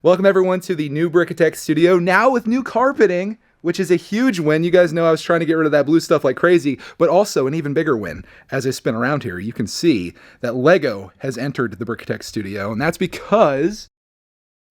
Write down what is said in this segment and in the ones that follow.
Welcome everyone to the new Brickitect studio, now with new carpeting, which is a huge win. You guys know I was trying to get rid of that blue stuff like crazy, but also an even bigger win. As I spin around here, you can see that Lego has entered the Brickitect studio, and that's because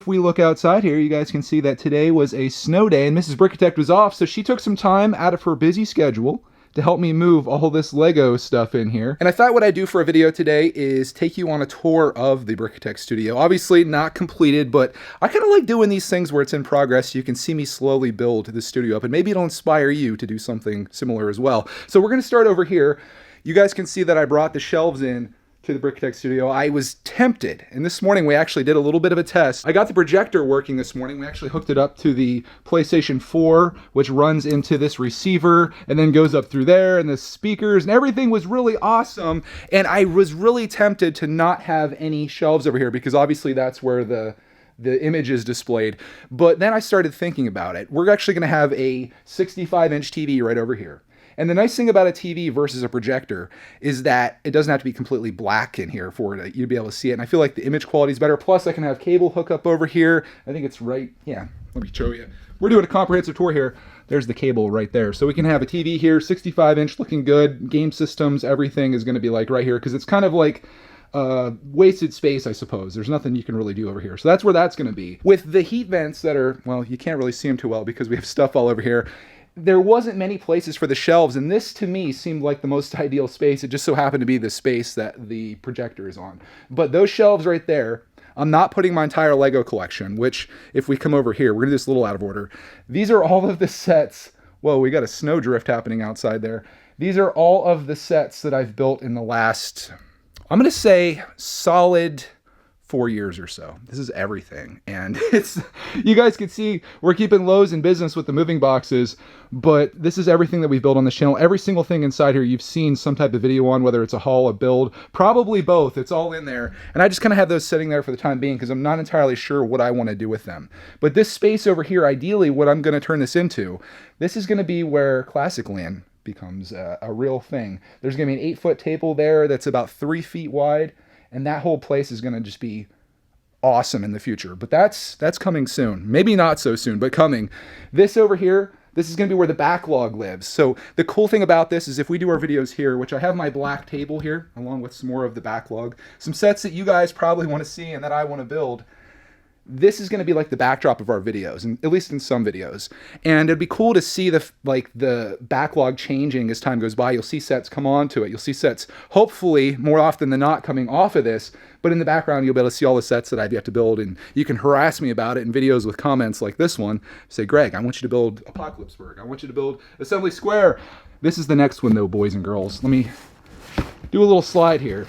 if we look outside here, you guys can see that today was a snow day and Mrs. Brickitect was off, so she took some time out of her busy schedule to help me move all this Lego stuff in here. And I thought what I'd do for a video today is take you on a tour of the Brickitect studio. Obviously not completed, but I kind of like doing these things where it's in progress so you can see me slowly build the studio up, and maybe it'll inspire you to do something similar as well. So we're gonna start over here. You guys can see that I brought the shelves in to the Brickitect studio. I was tempted, and this morning we actually did a little bit of a test. I got the projector working this morning. We actually hooked it up to the PlayStation 4, which runs into this receiver and then goes up through there, and the speakers, and everything was really awesome. And I was really tempted to not have any shelves over here because obviously that's where the image is displayed. But then I started thinking about it. We're actually gonna have a 65-inch TV right over here. And the nice thing about a TV versus a projector is that it doesn't have to be completely black in here for you to be able to see it. And I feel like the image quality is better. Plus, I can have cable hookup over here. I think it's right. Yeah, let me show you. We're doing a comprehensive tour here. There's the cable right there. So we can have a TV here, 65-inch, looking good. Game systems, everything is going to be like right here because it's kind of like wasted space, I suppose. There's nothing you can really do over here. So that's where that's going to be. With the heat vents that are, well, you can't really see them too well because we have stuff all over here. There wasn't many places for the shelves, and this to me seemed like the most ideal space. It just so happened to be the space that the projector is on. But those shelves right there, I'm not putting my entire Lego collection, which if we come over here, we're gonna do this a little out of order. These are all of the sets. Whoa, we got a snowdrift happening outside there. These are all of the sets that I've built in the last, I'm gonna say solid 4 years or so. This is everything. And it's, you guys can see we're keeping Lowe's in business with the moving boxes, but this is everything that we've built on this channel. Every single thing inside here you've seen some type of video on, whether it's a haul, a build, probably both. It's all in there. And I just kind of have those sitting there for the time being because I'm not entirely sure what I want to do with them. But this space over here, ideally what I'm going to turn this into, this is going to be where Classic Land becomes a real thing. There's going to be an 8-foot table there that's about 3 feet wide. And that whole place is going to just be awesome in the future. But that's coming soon. Maybe not so soon, but coming. This over here, this is going to be where the backlog lives. So the cool thing about this is if we do our videos here, which I have my black table here, along with some more of the backlog, some sets that you guys probably want to see and that I want to build, this is going to be like the backdrop of our videos, and at least in some videos. And it'd be cool to see the backlog changing as time goes by. You'll see sets come onto it. You'll see sets, hopefully, more often than not, coming off of this. But in the background, you'll be able to see all the sets that I've yet to build, and you can harass me about it in videos with comments like this one. Say, Greg, I want you to build Apocalypseburg. I want you to build Assembly Square. This is the next one, though, boys and girls. Let me do a little slide here.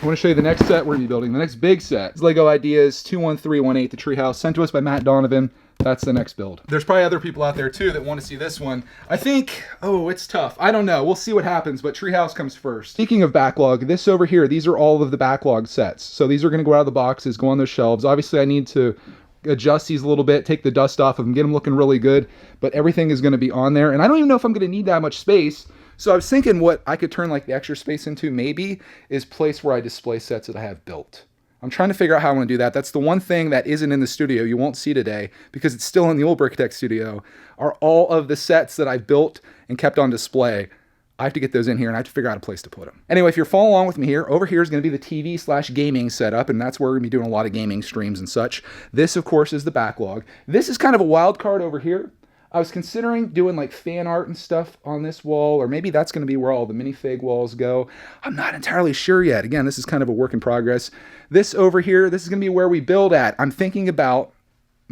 I want to show you the next set we're going to be building, the next big set. It's Lego Ideas 21318, the Treehouse, sent to us by Matt Donovan. That's the next build. There's probably other people out there too that want to see this one. I think, oh, it's tough. I don't know. We'll see what happens, but Treehouse comes first. Speaking of backlog, this over here, these are all of the backlog sets. So these are going to go out of the boxes, go on those shelves. Obviously, I need to adjust these a little bit, take the dust off of them, get them looking really good, but everything is going to be on there. And I don't even know if I'm going to need that much space. So I was thinking what I could turn like the extra space into maybe is place where I display sets that I have built. I'm trying to figure out how I want to do that. That's the one thing that isn't in the studio you won't see today because it's still in the old Brickitect studio, are all of the sets that I've built and kept on display. I have to get those in here and I have to figure out a place to put them. Anyway, if you're following along with me here, over here is going to be the TV/gaming setup, and that's where we're going to be doing a lot of gaming streams and such. This, of course, is the backlog. This is kind of a wild card over here. I was considering doing like fan art and stuff on this wall, or maybe that's going to be where all the minifig walls go. I'm not entirely sure yet. Again, this is kind of a work in progress. This over here, this is going to be where we build at. I'm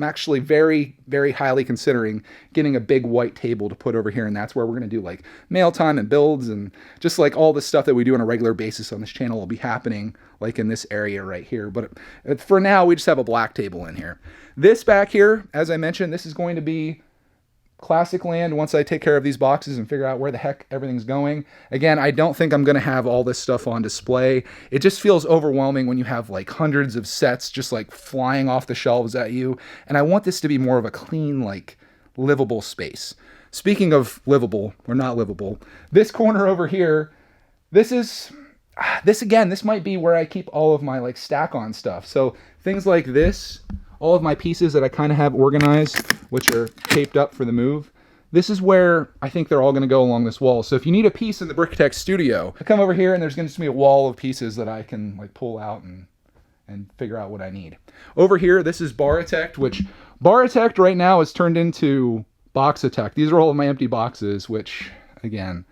actually very, very highly considering getting a big white table to put over here, and that's where we're going to do like mail time and builds, and just like all the stuff that we do on a regular basis on this channel will be happening like in this area right here. But for now, we just have a black table in here. This back here, as I mentioned, this is going to be Classic Land once I take care of these boxes and figure out where the heck everything's going. Again, I don't think I'm going to have all this stuff on display. It just feels overwhelming when you have like hundreds of sets just like flying off the shelves at you. And I want this to be more of a clean, like livable space. Speaking of livable or not livable, this corner over here, this might be where I keep all of my like stack on stuff. So things like this all of my pieces that I kind of have organized, which are taped up for the move. This is where I think they're all going to go along this wall. So if you need a piece in the Brickitect studio, I come over here and there's going to be a wall of pieces that I can like pull out and figure out what I need. Over here, this is Brickitect, which Brickitect right now is turned into Brickitect. These are all of my empty boxes, which, again,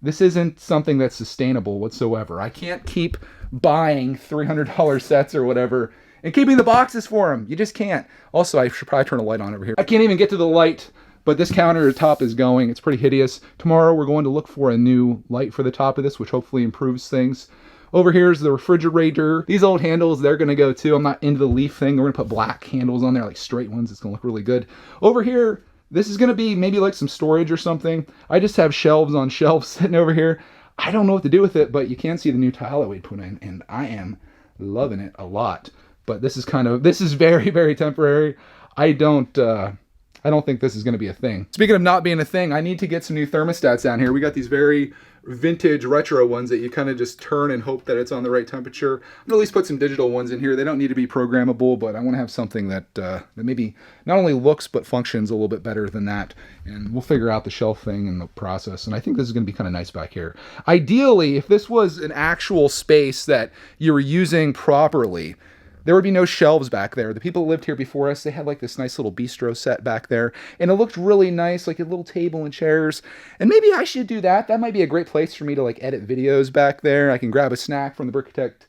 this isn't something that's sustainable whatsoever. I can't keep buying $300 sets or whatever and keeping the boxes for them. You just can't. Also, I should probably turn a light on over here. I can't even get to the light, but this countertop is going. It's pretty hideous. Tomorrow, we're going to look for a new light for the top of this, which hopefully improves things. Over here is the refrigerator. These old handles, they're going to go too. I'm not into the leaf thing. We're going to put black handles on there, like straight ones. It's going to look really good. Over here, this is going to be maybe like some storage or something. I just have shelves on shelves sitting over here. I don't know what to do with it, but you can see the new tile that we put in, and I am loving it a lot. But this is very, very temporary. I don't think this is going to be a thing. Speaking of not being a thing, I need to get some new thermostats down here. We got these very vintage retro ones that you kind of just turn and hope that it's on the right temperature. I'm gonna at least put some digital ones in here. They don't need to be programmable, but I want to have something that that maybe not only looks but functions a little bit better than that. And we'll figure out the shelf thing and the process. And I think this is going to be kind of nice back here. Ideally, if this was an actual space that you were using properly, there would be no shelves back there. The people that lived here before us, they had like this nice little bistro set back there, and it looked really nice, like a little table and chairs. And maybe I should do that. That might be a great place for me to like edit videos back there. I can grab a snack from the Brickitect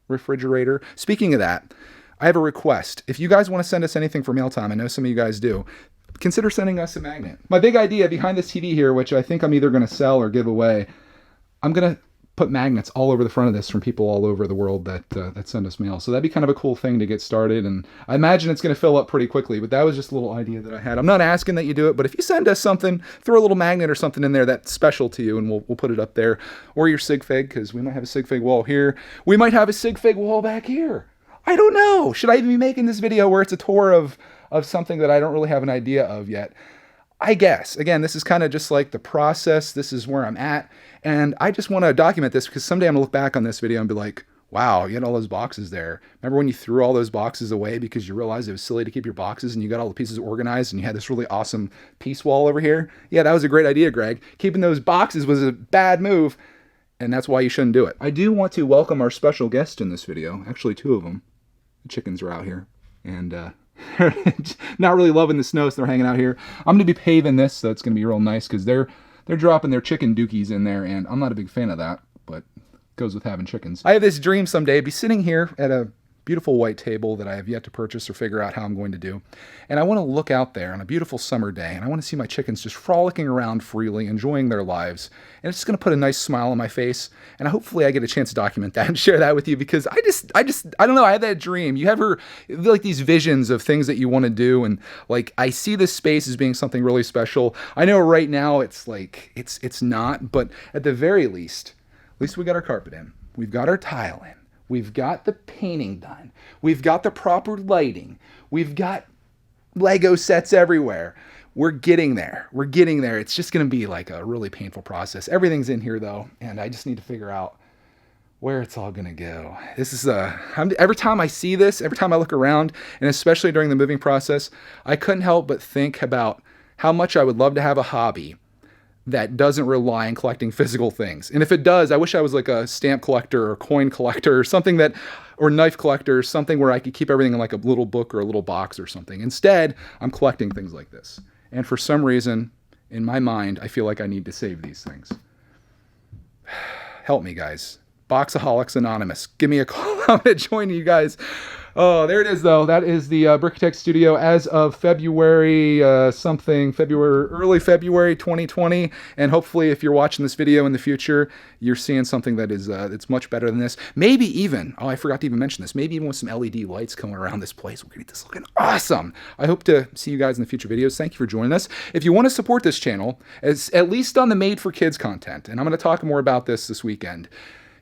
refrigerator. Speaking of that, I have a request. If you guys want to send us anything for mail time, I know some of you guys do, consider sending us a magnet. My big idea behind this TV here, which I think I'm either going to sell or give away, I'm going to put magnets all over the front of this from people all over the world that send us mail. So that'd be kind of a cool thing to get started. And I imagine it's going to fill up pretty quickly, but that was just a little idea that I had. I'm not asking that you do it, but if you send us something, throw a little magnet or something in there that's special to you, and we'll put it up there. Or your sig fig, because we might have a sig fig wall here. We might have a sig fig wall back here. I don't know. Should I even be making this video where it's a tour of something that I don't really have an idea of yet? I guess. Again, this is kind of just like the process. This is where I'm at. And I just want to document this because someday I'm going to look back on this video and be like, wow, you had all those boxes there. Remember when you threw all those boxes away because you realized it was silly to keep your boxes and you got all the pieces organized and you had this really awesome piece wall over here? Yeah, that was a great idea, Greg. Keeping those boxes was a bad move, and that's why you shouldn't do it. I do want to welcome our special guest in this video. Actually, two of them. The chickens are out here. And, not really loving the snow, so they're hanging out here. I'm going to be paving this, so it's going to be real nice because they're dropping their chicken dookies in there, and I'm not a big fan of that, but it goes with having chickens. I have this dream someday to be sitting here at a beautiful white table that I have yet to purchase or figure out how I'm going to do, and I want to look out there on a beautiful summer day, and I want to see my chickens just frolicking around freely, enjoying their lives, and it's just going to put a nice smile on my face, and hopefully I get a chance to document that and share that with you, because I don't know, I had that dream. You ever, like, these visions of things that you want to do, and like, I see this space as being something really special. I know right now it's like, it's not, but at the very least we got our carpet in, we've got our tile in, we've got the painting done, we've got the proper lighting, we've got Lego sets everywhere. We're getting there. We're getting there. It's just going to be like a really painful process. Everything's in here though, and I just need to figure out where it's all going to go. This is every time I see this, every time I look around, and especially during the moving process, I couldn't help but think about how much I would love to have a hobby that doesn't rely on collecting physical things. And if it does, I wish I was like a stamp collector or coin collector or something or knife collector, something where I could keep everything in like a little book or a little box or something. Instead, I'm collecting things like this. And for some reason, in my mind, I feel like I need to save these things. Help me, guys. Boxaholics Anonymous. Give me a call. I'm going to join you guys. Oh, there it is, though. That is the Brickitect studio as of early February 2020. And hopefully, if you're watching this video in the future, you're seeing something that is it's much better than this. Maybe even, I forgot to even mention this, maybe even with some LED lights coming around this place, we're going to get this looking awesome. I hope to see you guys in the future videos. Thank you for joining us. If you want to support this channel, at least on the Made for Kids content, and I'm going to talk more about this weekend,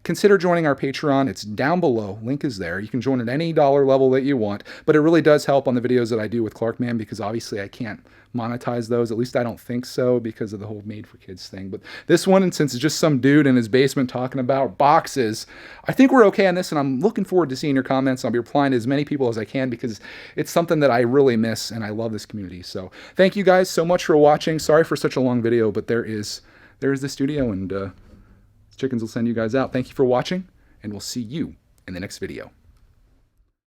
consider joining our Patreon. It's down below. Link is there. You can join at any dollar level that you want, but it really does help on the videos that I do with Clarkman, because obviously I can't monetize those. At least I don't think so, because of the whole Made for Kids thing. But this one, and since it's just some dude in his basement talking about boxes, I think we're okay on this, and I'm looking forward to seeing your comments. I'll be replying to as many people as I can, because it's something that I really miss, and I love this community. So thank you guys so much for watching. Sorry for such a long video, but there is the studio, and chickens will send you guys out. Thank you for watching, and we'll see you in the next video.